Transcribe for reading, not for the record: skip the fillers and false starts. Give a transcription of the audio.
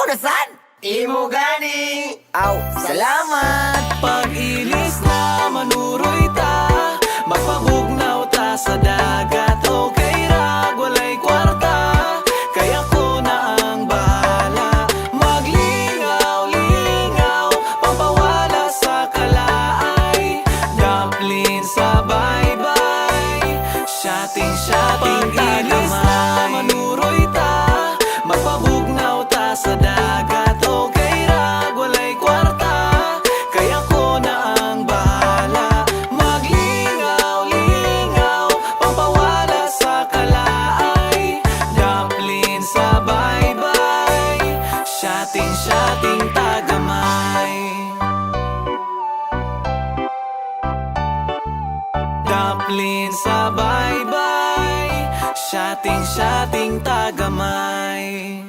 Unasan? Imo gani. Aw, salamat. Pag-ilis na manuroy ta, magpabugnaw ta sa dagat. Okay ra, walay kwarta, kaya ko na ang bahala. Maglingaw-lingaw, pampawala sa kalaay. Dumpling sa bye-bye, shotting-shotting. Pag-ilis na manuroy ta, magpabugnaw ta sa dagat. Okay ra, walay kwarta, kaya ko na ang bahala. Maglingaw-lingaw, pampawala sa kalaay. Dumpling sa bye-bye, shotting-shotting tagamay. Dumpling sa bye-bye, shotting-shotting tagamay.